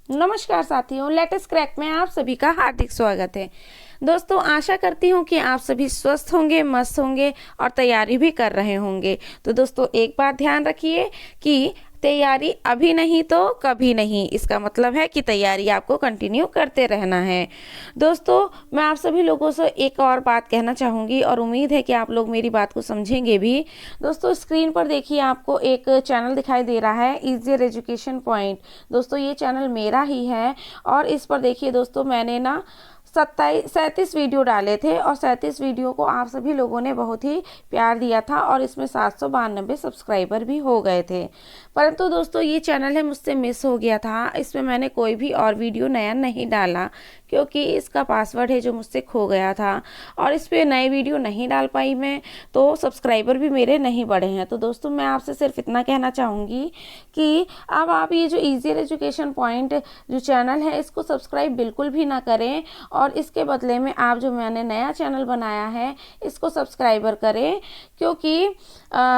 नमस्कार साथियों, latest crack में आप सभी का हार्दिक स्वागत है। दोस्तों, आशा करती हूँ कि आप सभी स्वस्थ होंगे, मस्त होंगे और तैयारी भी कर रहे होंगे। तो दोस्तों, एक बात ध्यान रखिए कि तैयारी अभी नहीं तो कभी नहीं। इसका मतलब है कि तैयारी आपको कंटिन्यू करते रहना है। दोस्तों, मैं आप सभी लोगों से एक और बात कहना चाहूँगी और उम्मीद है कि आप लोग मेरी बात को समझेंगे भी। दोस्तों, स्क्रीन पर देखिए, आपको एक चैनल दिखाई दे रहा है, ईजियर एजुकेशन पॉइंट। दोस्तों, ये चैनल मेरा ही है और इस पर देखिए दोस्तों, मैंने ना 37 वीडियो डाले थे और 37 वीडियो को आप सभी लोगों ने बहुत ही प्यार दिया था और इसमें 792 सब्सक्राइबर भी हो गए थे। परंतु दोस्तों, ये चैनल है मुझसे मिस हो गया था। इसमें मैंने कोई भी और वीडियो नया नहीं डाला क्योंकि इसका पासवर्ड है जो मुझसे खो गया था और इस पर नए वीडियो नहीं डाल पाई मैं, तो सब्सक्राइबर भी मेरे नहीं बढ़े हैं। तो दोस्तों, मैं आपसे सिर्फ इतना कहना चाहूँगी कि अब आप ये जो ईजियर एजुकेशन पॉइंट जो चैनल है, इसको सब्सक्राइब बिल्कुल भी ना करें और इसके बदले में आप जो मैंने नया चैनल बनाया है इसको सब्सक्राइबर करें, क्योंकि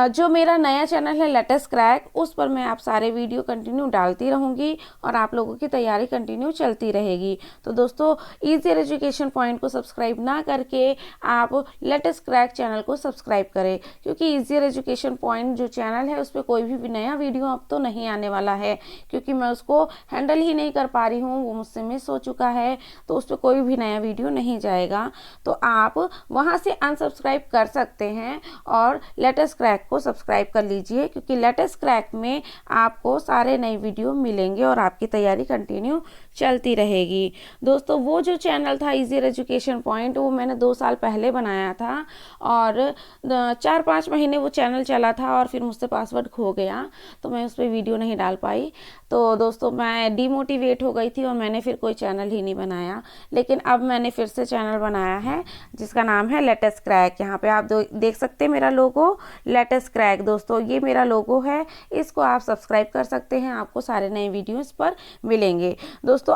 जो मेरा नया चैनल है लेटेस्ट क्रैक, उस पर मैं आप सारे वीडियो कंटिन्यू डालती रहूँगी और आप लोगों की तैयारी कंटिन्यू चलती रहेगी। तो दोस्तों, ईजियर एजुकेशन पॉइंट को सब्सक्राइब ना करके आप लेटेस्ट क्रैक चैनल को सब्सक्राइब करें, क्योंकि ईजियर एजुकेशन पॉइंट जो चैनल है उस पर कोई भी नया वीडियो अब तो नहीं आने वाला है, क्योंकि मैं उसको हैंडल ही नहीं कर पा रही हूँ, वो मुझसे मिस हो चुका है। तो उस पर कोई भी नया वीडियो नहीं जाएगा। तो आप वहाँ से अनसब्सक्राइब कर सकते हैं और लेटेस्ट क्रैक को सब्सक्राइब कर लीजिए, क्योंकि लेटेस्ट क्रैक में आपको सारे नए वीडियो मिलेंगे और आपकी तैयारी कंटिन्यू चलती रहेगी। दोस्तों, वो जो चैनल था ईजियर एजुकेशन पॉइंट, वो मैंने 2 साल पहले बनाया था और 4-5 महीने वो चैनल चला था और फिर मुझसे पासवर्ड खो गया, तो मैं उस पर वीडियो नहीं डाल पाई। तो दोस्तों, मैं डीमोटिवेट हो गई थी और मैंने फिर कोई चैनल ही नहीं बनाया। लेकिन अब मैंने फिर से चैनल बनाया है जिसका नाम है लेटेस्ट क्रैक। यहाँ पे आप देख सकते हैं मेरा लोगो, लेटेस्ट क्रैक। दोस्तों, ये मेरा लोगो है, इसको आप सब्सक्राइब कर सकते हैं, आपको सारे नए वीडियो इस पर मिलेंगे। दोस्तों,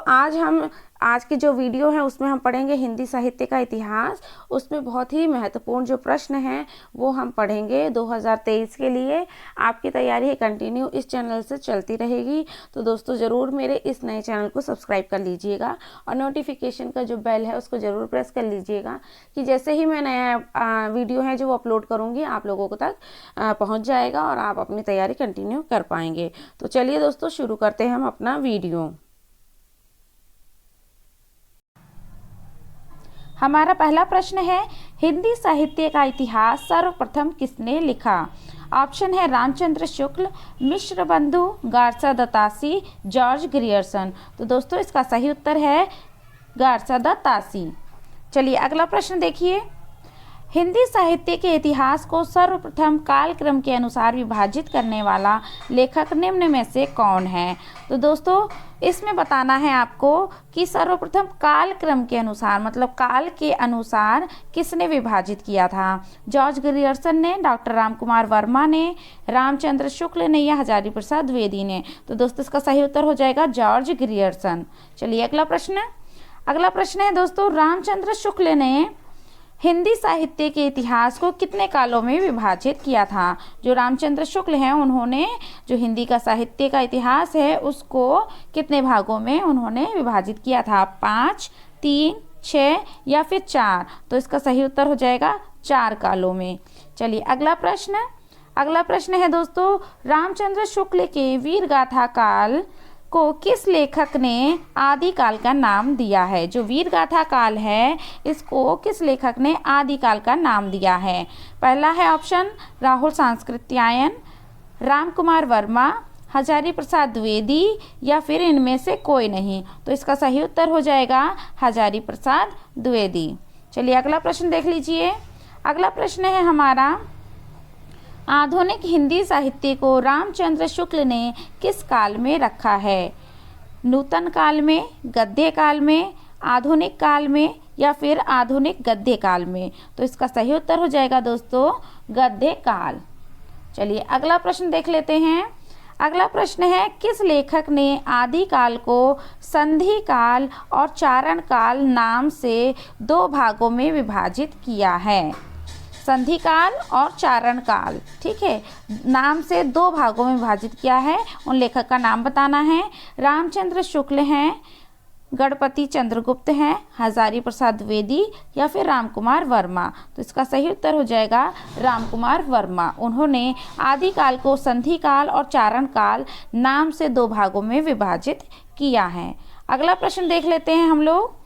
आज की जो वीडियो है उसमें हम पढ़ेंगे हिंदी साहित्य का इतिहास। उसमें बहुत ही महत्वपूर्ण जो प्रश्न हैं वो हम पढ़ेंगे 2023 के लिए। आपकी तैयारी कंटिन्यू इस चैनल से चलती रहेगी। तो दोस्तों, ज़रूर मेरे इस नए चैनल को सब्सक्राइब कर लीजिएगा और नोटिफिकेशन का जो बेल है उसको ज़रूर प्रेस कर लीजिएगा कि जैसे ही मैं नया वीडियो है जो वो अपलोड करूँगी आप लोगों को तक पहुँच जाएगा और आप अपनी तैयारी कंटिन्यू कर पाएंगे। तो चलिए दोस्तों, शुरू करते हैं हम अपना वीडियो। हमारा पहला प्रश्न है, हिंदी साहित्य का इतिहास सर्वप्रथम किसने लिखा? ऑप्शन है रामचंद्र शुक्ल, मिश्र बंधु, गार्सा दत्तासी, जॉर्ज ग्रियर्सन। तो दोस्तों, इसका सही उत्तर है गार्सा दत्तासी। चलिए अगला प्रश्न देखिए, हिंदी साहित्य के इतिहास को सर्वप्रथम कालक्रम के अनुसार विभाजित करने वाला लेखक निम्न में से कौन है? तो दोस्तों, इसमें बताना है आपको कि सर्वप्रथम कालक्रम के अनुसार मतलब काल के अनुसार किसने विभाजित किया था। जॉर्ज ग्रियर्सन ने, डॉक्टर रामकुमार वर्मा ने, रामचंद्र शुक्ल ने या हजारी प्रसाद द्विवेदी ने? तो दोस्तों, इसका सही उत्तर हो जाएगा जॉर्ज ग्रियर्सन। चलिए अगला प्रश्न है दोस्तों, रामचंद्र शुक्ल ने हिंदी साहित्य के इतिहास को कितने कालों में विभाजित किया था? जो रामचंद्र शुक्ल हैं, उन्होंने जो हिंदी का साहित्य का इतिहास है उसको कितने भागों में उन्होंने विभाजित किया था? 5, 3, 6 या फिर 4? तो इसका सही उत्तर हो जाएगा 4 कालों में। चलिए अगला प्रश्न है दोस्तों, रामचंद्र शुक्ल के वीरगाथा काल को किस लेखक ने आदिकाल का नाम दिया है? जो वीरगाथा काल है इसको किस लेखक ने आदिकाल का नाम दिया है? पहला है ऑप्शन राहुल सांस्कृत्यायन, रामकुमार वर्मा, हजारी प्रसाद द्विवेदी या फिर इनमें से कोई नहीं? तो इसका सही उत्तर हो जाएगा हजारी प्रसाद द्विवेदी। चलिए अगला प्रश्न देख लीजिए। अगला प्रश्न है हमारा, आधुनिक हिंदी साहित्य को रामचंद्र शुक्ल ने किस काल में रखा है? नूतन काल में, गद्य काल में, आधुनिक काल में या फिर आधुनिक गद्य काल में? तो इसका सही उत्तर हो जाएगा दोस्तों गद्य काल। चलिए अगला प्रश्न देख लेते हैं। अगला प्रश्न है, किस लेखक ने आदिकाल को संधि काल और चारण काल नाम से 2 भागों में विभाजित किया है? संधि काल और चारण काल। ठीक है, नाम से 2 भागों में विभाजित किया है। उन लेखक का नाम बताना है। रामचंद्र शुक्ल हैं, गणपति चंद्रगुप्त हैं, हजारी प्रसाद द्विवेदी या फिर रामकुमार वर्मा। तो इसका सही उत्तर हो जाएगा रामकुमार वर्मा। उन्होंने आदिकाल को संधि काल और चारण काल नाम से 2 भागों में विभाजित किया है। अगला प्रश्न देख लेते हैं हम लोग।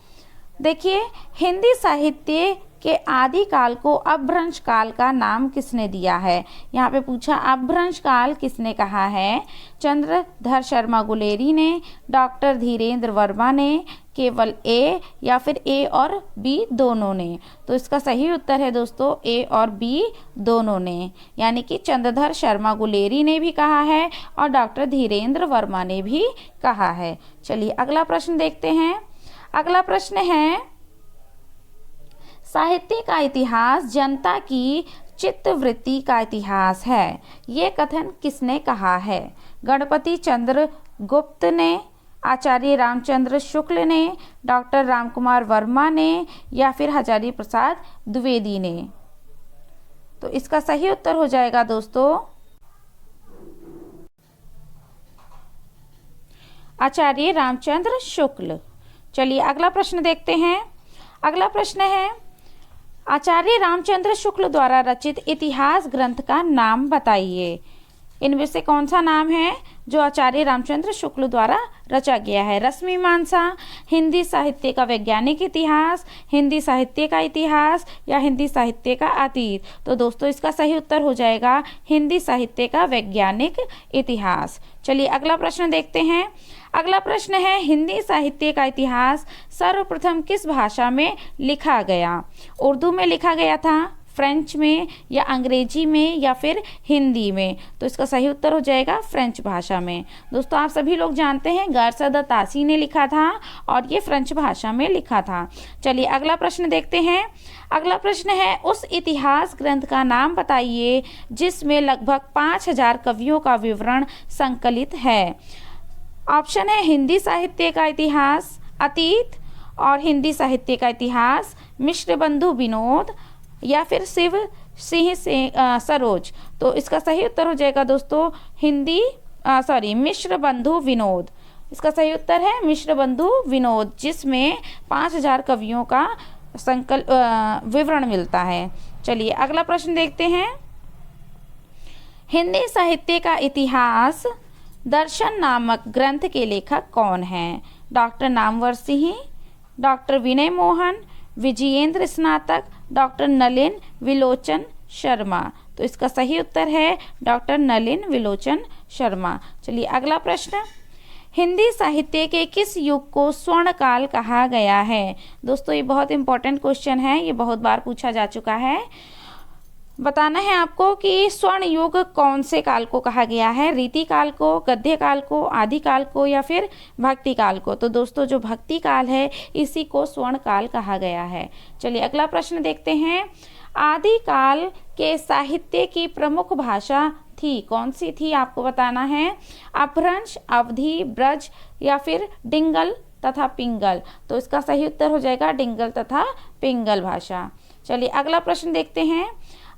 देखिए, हिंदी साहित्य के आदिकाल को अपभ्रंश काल का नाम किसने दिया है? यहाँ पे पूछा अपभ्रंश काल किसने कहा है? चंद्रधर शर्मा गुलेरी ने, डॉक्टर धीरेन्द्र वर्मा ने, केवल ए या फिर ए और बी दोनों ने। तो इसका सही उत्तर है दोस्तों ए और बी दोनों ने, यानी कि चंद्रधर शर्मा गुलेरी ने भी कहा है और डॉक्टर धीरेन्द्र वर्मा ने भी कहा है। चलिए अगला प्रश्न देखते हैं। अगला प्रश्न है, साहित्य का इतिहास जनता की चित्तवृत्ति का इतिहास है। ये कथन किसने कहा है? गणपति चंद्र गुप्त ने, आचार्य रामचंद्र शुक्ल ने, डॉक्टर रामकुमार वर्मा ने या फिर हजारी प्रसाद द्विवेदी ने। तो इसका सही उत्तर हो जाएगा दोस्तों आचार्य रामचंद्र शुक्ल। चलिए अगला प्रश्न देखते हैं। अगला प्रश्न है, आचार्य रामचंद्र शुक्ल द्वारा रचित इतिहास ग्रंथ का नाम बताइए। इनमें से कौन सा नाम है जो आचार्य रामचंद्र शुक्ल द्वारा रचा गया है? रसमीमांसा, हिंदी साहित्य का वैज्ञानिक इतिहास, हिंदी साहित्य का इतिहास या हिंदी साहित्य का अतीत। तो दोस्तों इसका सही उत्तर हो जाएगा हिंदी साहित्य का वैज्ञानिक इतिहास। चलिए अगला प्रश्न देखते हैं। अगला प्रश्न है, हिंदी साहित्य का इतिहास सर्वप्रथम किस भाषा में लिखा गया? उर्दू में लिखा गया था, फ्रेंच में या अंग्रेजी में या फिर हिंदी में? तो इसका सही उत्तर हो जाएगा फ्रेंच भाषा में। दोस्तों आप सभी लोग जानते हैं गारसद तासी ने लिखा था और ये फ्रेंच भाषा में लिखा था। चलिए अगला प्रश्न देखते हैं। अगला प्रश्न है, उस इतिहास ग्रंथ का नाम बताइए जिसमें लगभग 5000 कवियों का विवरण संकलित है। ऑप्शन है हिंदी साहित्य का इतिहास, अतीत और हिंदी साहित्य का इतिहास, मिश्र बंधु विनोद या फिर शिव सिंह सरोज। तो इसका सही उत्तर हो जाएगा दोस्तों मिश्र बंधु विनोद। इसका सही उत्तर है मिश्र बंधु विनोद, जिसमें 5000 कवियों का विवरण मिलता है। चलिए अगला प्रश्न देखते हैं। हिंदी साहित्य का इतिहास दर्शन नामक ग्रंथ के लेखक कौन हैं? डॉक्टर नामवर सिंह, डॉक्टर विनय मोहन, विजयेंद्र स्नातक, डॉक्टर नलिन विलोचन शर्मा। तो इसका सही उत्तर है डॉक्टर नलिन विलोचन शर्मा। चलिए अगला प्रश्न, हिंदी साहित्य के किस युग को स्वर्ण काल कहा गया है? दोस्तों ये बहुत इंपॉर्टेंट क्वेश्चन है, ये बहुत बार पूछा जा चुका है। बताना है आपको कि स्वर्ण युग कौन से काल को कहा गया है? रीति काल को, गद्य काल को, आदि काल को या फिर भक्ति काल को? तो दोस्तों जो भक्ति काल है इसी को स्वर्ण काल कहा गया है। चलिए अगला प्रश्न देखते हैं। आदि काल के साहित्य की प्रमुख भाषा थी, कौन सी थी आपको बताना है? अपभ्रंश, अवधी, ब्रज या फिर डिंगल तथा पिंगल? तो इसका सही उत्तर हो जाएगा डिंगल तथा पिंगल भाषा। चलिए अगला प्रश्न देखते हैं।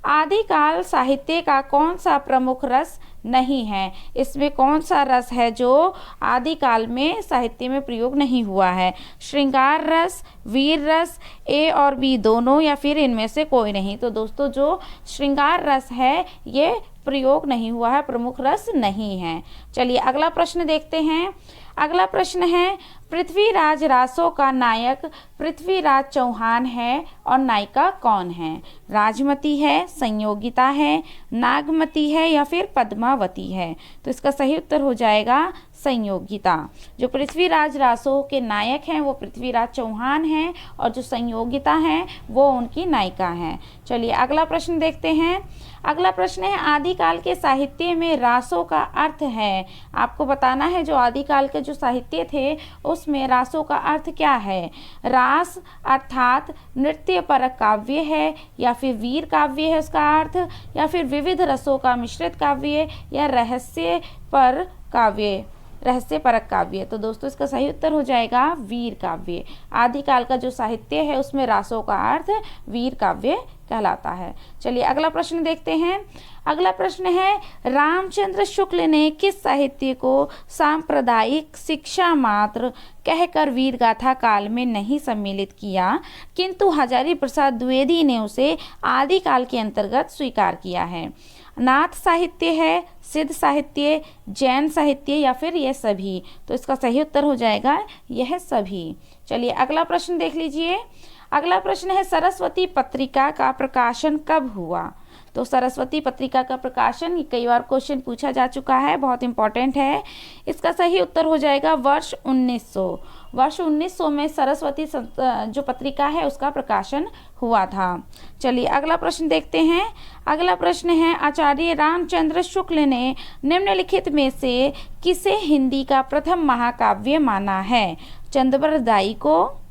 आदिकाल साहित्य का कौन सा प्रमुख रस नहीं है? इसमें कौन सा रस है जो आदिकाल में साहित्य में प्रयोग नहीं हुआ है? श्रृंगार रस, वीर रस, ए और बी दोनों या फिर इनमें से कोई नहीं? तो दोस्तों जो श्रृंगार रस है ये प्रयोग नहीं हुआ है, प्रमुख रस नहीं है। चलिए अगला प्रश्न देखते हैं। अगला प्रश्न है, पृथ्वीराज रासों का नायक पृथ्वीराज चौहान है और नायिका कौन है? राजमती है, संयोगिता है, नागमती है या फिर पद्मावती है? तो इसका सही उत्तर हो जाएगा संयोगिता। जो पृथ्वीराज रासों के नायक हैं वो पृथ्वीराज चौहान हैं और जो संयोगिता हैं वो उनकी नायिका हैं। चलिए अगला प्रश्न देखते हैं। अगला प्रश्न है, आदिकाल के साहित्य में रासों का अर्थ है। आपको बताना है जो आदिकाल के जो साहित्य थे उसमें रासों का अर्थ क्या है? रास अर्थात नृत्य परक काव्य है या फिर वीर काव्य है उसका अर्थ, या फिर विविध रसों का मिश्रित काव्य या रहस्य पर काव्य, रहस्यपरक काव्य। तो दोस्तों इसका सही उत्तर हो जाएगा वीर काव्य। आदिकाल का जो साहित्य है उसमें रासों का अर्थ वीर काव्य कहलाता है। चलिए अगला प्रश्न देखते हैं। अगला प्रश्न है, रामचंद्र शुक्ल ने किस साहित्य को सांप्रदायिक शिक्षा मात्र कहकर वीर गाथा काल में नहीं सम्मिलित किया, किंतु हजारी प्रसाद द्विवेदी ने उसे आदिकाल के अंतर्गत स्वीकार किया है? नाथ साहित्य है, सिद्ध साहित्य, जैन साहित्य या फिर यह सभी? तो इसका सही उत्तर हो जाएगा यह सभी। चलिए अगला प्रश्न देख लीजिए। अगला प्रश्न है, सरस्वती पत्रिका का प्रकाशन कब हुआ? तो सरस्वती पत्रिका का प्रकाशन कई बार क्वेश्चन पूछा जा चुका है, बहुत इंपॉर्टेंट है। इसका सही उत्तर हो जाएगा वर्ष 1900। वर्ष 1900 में सरस्वती जो पत्रिका है उसका प्रकाशन हुआ था। चलिए अगला प्रश्न देखते हैं। अगला प्रश्न है, आचार्य रामचंद्र शुक्ल ने निम्नलिखित में से किसे हिंदी का प्रथम महाकाव्य माना है? चंद्रबरदाई को,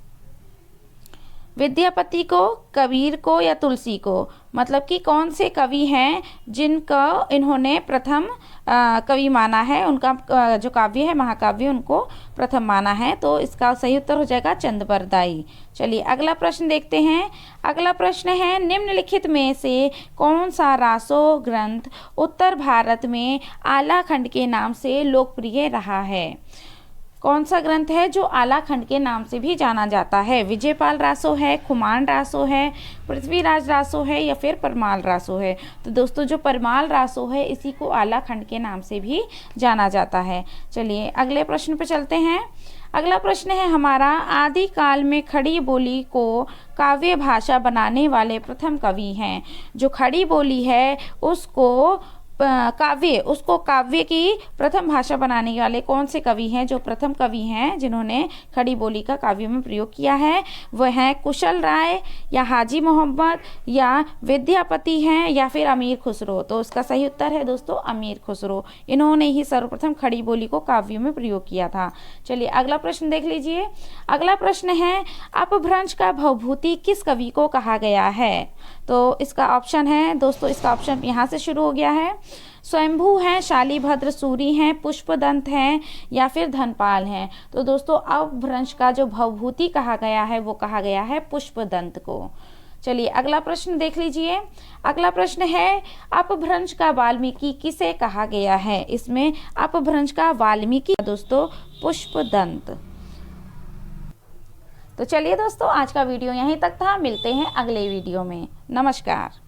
विद्यापति को, कबीर को या तुलसी को? मतलब कि कौन से कवि हैं जिनका इन्होंने प्रथम कवि माना है, उनका जो काव्य है महाकाव्य उनको प्रथम माना है? तो इसका सही उत्तर हो जाएगा चंद्रबरदाई। चलिए अगला प्रश्न देखते हैं। अगला प्रश्न है, निम्नलिखित में से कौन सा रासो ग्रंथ उत्तर भारत में आला खंड के नाम से लोकप्रिय रहा है? कौन सा ग्रंथ है जो आला खंड के नाम से भी जाना जाता है? विजयपाल रासो है, खुमान रासो है, पृथ्वीराज रासो है या फिर परमाल रासो है? तो दोस्तों जो परमाल रासो है इसी को आला खंड के नाम से भी जाना जाता है। चलिए अगले प्रश्न पर चलते हैं। अगला प्रश्न है हमारा, आदिकाल में खड़ी बोली को काव्य भाषा बनाने वाले प्रथम कवि हैं? जो खड़ी बोली है उसको काव्य की प्रथम भाषा बनाने वाले कौन से कवि हैं? जो प्रथम कवि हैं जिन्होंने खड़ी बोली का काव्य में प्रयोग किया है वह हैं कुशल राय या हाजी मोहम्मद या विद्यापति हैं या फिर अमीर खुसरो? तो इसका सही उत्तर है दोस्तों अमीर खुसरो। इन्होंने ही सर्वप्रथम खड़ी बोली को काव्य में प्रयोग किया था। चलिए अगला प्रश्न देख लीजिए। अगला प्रश्न है, अपभ्रंश का भवभूति किस कवि को कहा गया है? तो इसका ऑप्शन है दोस्तों, इसका ऑप्शन यहाँ से शुरू हो गया है। स्वयंभू हैं, शालीभद्र सूरी हैं, पुष्पदंत हैं या फिर धनपाल हैं? तो दोस्तों अपभ्रंश का जो भवभूति कहा गया है वो कहा गया है पुष्पदंत को। चलिए अगला प्रश्न देख लीजिए। अगला प्रश्न है, अपभ्रंश का वाल्मीकि किसे कहा गया है? इसमें अपभ्रंश का वाल्मीकि दोस्तों पुष्पदंत। तो चलिए दोस्तों आज का वीडियो यहीं तक था, मिलते हैं अगले वीडियो में। नमस्कार।